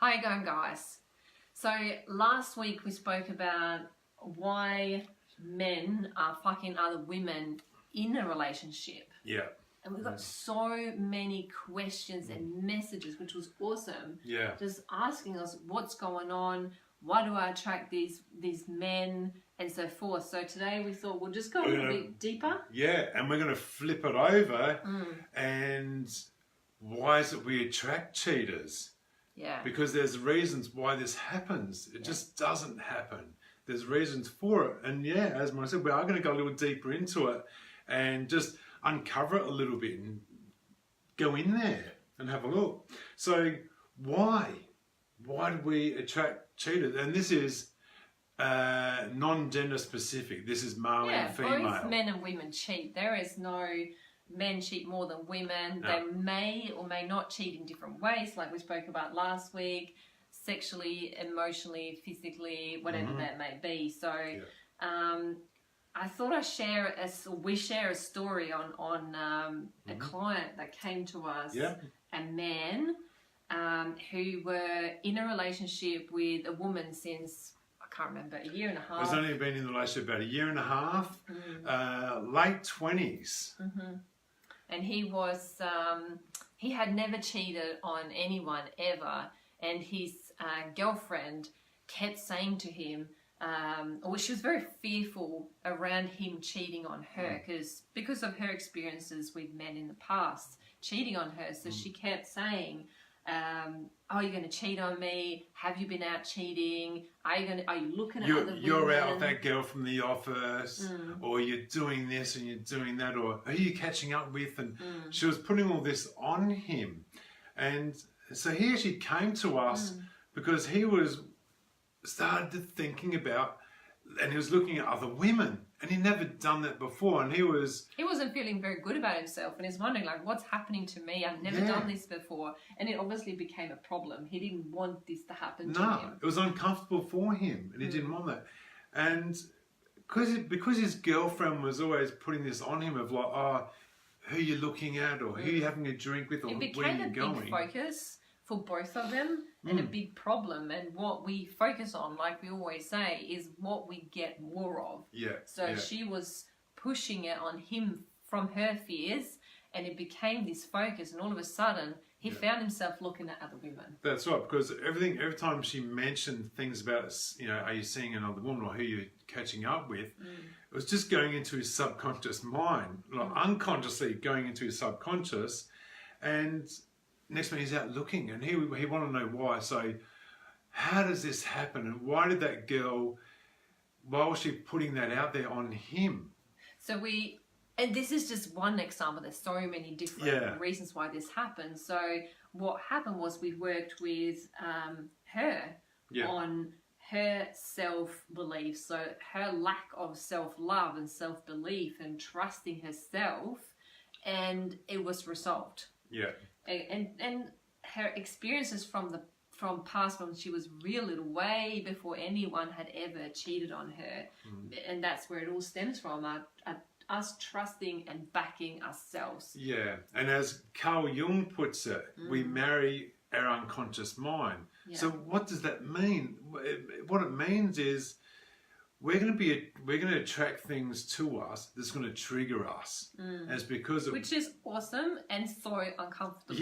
How you going, guys? So last week we spoke about why men are fucking other women in a relationship. Yeah. And we got so many questions and messages, which was awesome. Yeah. Just asking us what's going on, why do I attract these men, and so forth. So today we thought we'll just go a little bit deeper. Yeah, and we're going to flip it over. And why is it we attract cheaters? Yeah. Because there's reasons why this happens. It just doesn't happen. There's reasons for it. And yeah, as I said, we are going to go a little deeper into it and just uncover it a little bit and go in there and have a look. So why? Why do we attract cheaters? And this is non-gender specific. This is male and female. Both men and women cheat. There is no men cheat more than women. No. They may or may not cheat in different ways, like we spoke about last week, sexually, emotionally, physically, whatever that may be. So I thought we share a story on a client that came to us, a man who were in a relationship with a woman since, I can't remember, a year and a half. He's only been in the relationship about a year and a half, late 20s. And he was, he had never cheated on anyone ever. And his girlfriend kept saying to him, or she was very fearful around him cheating on her because of her experiences with men in the past, cheating on her. So she kept saying, oh, you're going to cheat on me? Have you been out cheating? Are you looking at other women? You're out with that girl from the office, or you're doing this and you're doing that, or who are you catching up with? And she was putting all this on him. And so he actually came to us because he started thinking about, and he was looking at other women, and he'd never done that before, and he wasn't feeling very good about himself, and he's wondering, like, what's happening to me? I've never done this before, and it obviously became a problem. He didn't want this to happen to him. No, it was uncomfortable for him, and he didn't want that. And because his girlfriend was always putting this on him of like, oh, who you looking at, or who you having a drink with, or where you going. It became a big focus for both of them, and a big problem. And what we focus on, like we always say, is what we get more of. So she was pushing it on him from her fears, and it became this focus, and all of a sudden he found himself looking at other women. That's right, because every time she mentioned things about, are you seeing another woman, or who you're catching up with, it was just going into his subconscious mind, like unconsciously going into his subconscious. And next minute he's out looking, and he wanted to know why. So how does this happen, and why did that girl, why was she putting that out there on him? So and this is just one example, there's so many different reasons why this happened. So what happened was we worked with her on her self-belief, so her lack of self-love and self-belief and trusting herself, and it was resolved. And her experiences from past, when she was real little, way before anyone had ever cheated on her, and that's where it all stems from, us trusting and backing ourselves. And as Carl Jung puts it, we marry our unconscious mind. So what does that mean? What it means is we're going to attract things to us that's going to trigger us. And it's because which is awesome and so uncomfortable.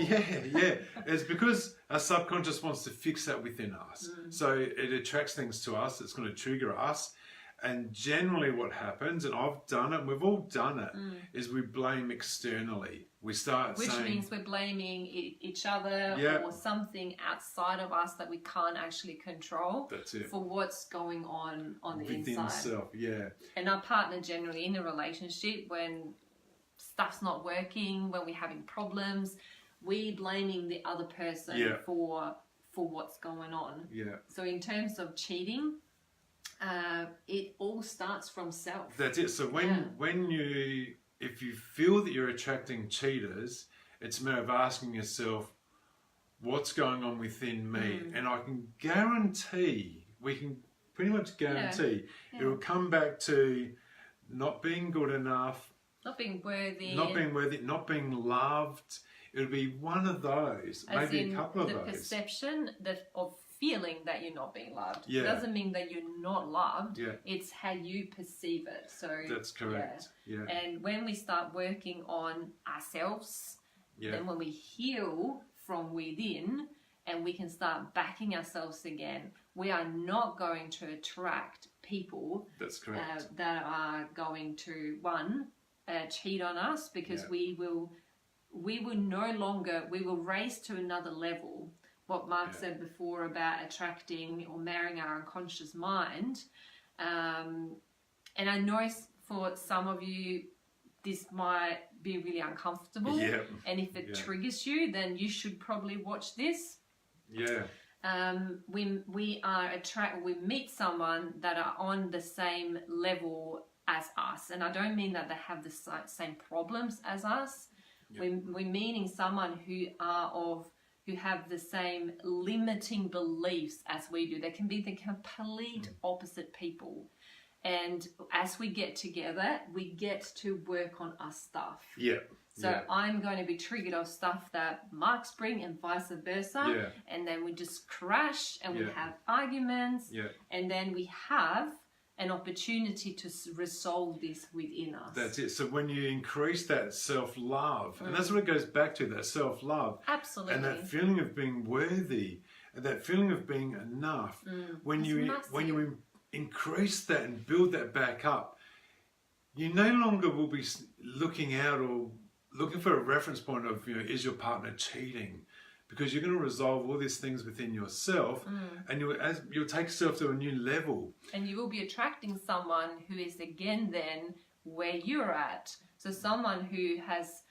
It's because our subconscious wants to fix that within us. So it attracts things to us that's going to trigger us. And generally what happens, and I've done it, and we've all done it, is we blame externally. We start Which saying... means we're blaming each other or something outside of us that we can't actually control. That's it. For what's going on the within inside. Self, And our partner generally in a relationship, when stuff's not working, when we're having problems, we blaming the other person for what's going on. So in terms of cheating, it all starts from self. That's it. So if you feel that you're attracting cheaters, it's a matter of asking yourself, what's going on within me? And I can guarantee, we can pretty much guarantee, it will come back to not being good enough, not being worthy, not being loved. it'll be one of those, as maybe a couple of the those. Perception of feeling that you're not being loved. Yeah. It doesn't mean that you're not loved. Yeah. It's how you perceive it. So that's correct. Yeah. And when we start working on ourselves, then when we heal from within and we can start backing ourselves again, we are not going to attract people that's correct. That are going to cheat on us, because we will no longer, we will raise to another level. What Mark said before about attracting or marrying our unconscious mind. And I know for some of you, this might be really uncomfortable. Yeah. And if it triggers you, then you should probably watch this. Yeah. We meet someone that are on the same level as us. And I don't mean that they have the same problems as us. Yep. We're meaning someone who have the same limiting beliefs as we do. They can be the complete opposite people. And as we get together, we get to work on our stuff. Yeah. So I'm going to be triggered of stuff that Mark's bring and vice versa. Yeah. And then we just crash and we have arguments. Yeah. And then we have an opportunity to resolve this within us. That's it. So when you increase that self-love, and that's what it goes back to, that self-love. Absolutely. And that feeling of being worthy, and that feeling of being enough, when you increase that and build that back up, you no longer will be looking out or looking for a reference point of, is your partner cheating? Because you're going to resolve all these things within yourself, and you'll take yourself to a new level. And you will be attracting someone who is again then where you're at. So someone who has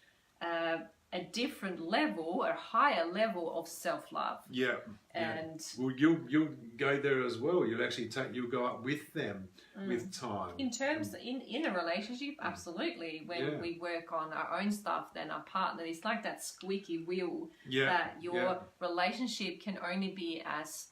a different level, a higher level of self-love. Yeah. And well, you'll go there as well. You'll go up with them with time. In terms in a relationship, absolutely. When we work on our own stuff, then our partner is like that squeaky wheel that your relationship can only be as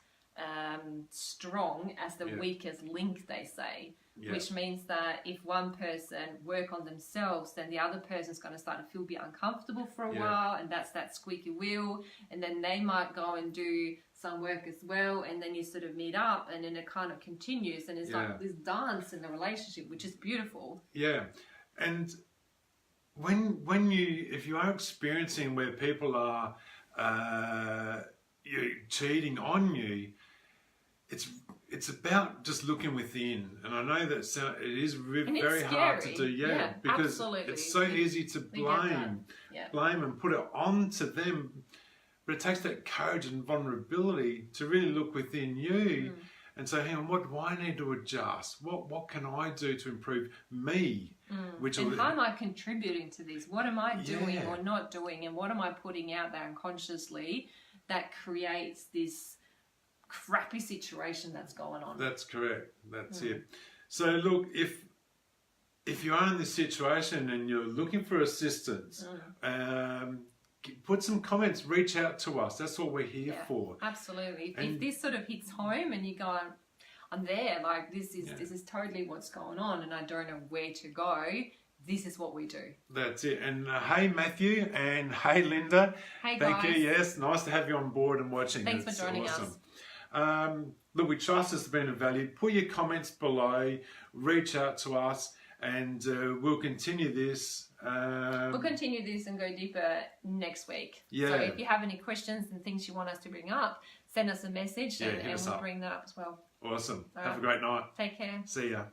strong as the weakest link, they say. Which means that if one person work on themselves, then the other person's going to start to feel a bit uncomfortable for a while, and that's that squeaky wheel, and then they might go and do some work as well, and then you sort of meet up, and then it kind of continues, and it's like this dance in the relationship, which is beautiful. Yeah. And if you are experiencing where people are cheating on you, it's about just looking within, and I know that it is very hard to do, because absolutely. It's so easy to blame and put it onto them, but it takes that courage and vulnerability to really look within you and say, hang on, what do I need to adjust? What can I do to improve me? How am I contributing to this? What am I doing or not doing, and what am I putting out there unconsciously that creates this crappy situation that's going on? That's correct. That's it. So look, if you are in this situation and you're looking for assistance, put some comments, reach out to us. That's what we're here for. Absolutely. If this sort of hits home and you go, I'm there, like this is totally what's going on, and I don't know where to go, this is what we do. That's it. And hey, Matthew, and hey, Linda. Hey, guys. Thank you. Yes, nice to have you on board and watching. Thanks for joining us. Look, we trust this has been of value. Put your comments below, reach out to us, and we'll continue this. We'll continue this and go deeper next week. So if you have any questions and things you want us to bring up, send us a message and we'll bring that up as well. Awesome. Have a great night. Take care. See ya.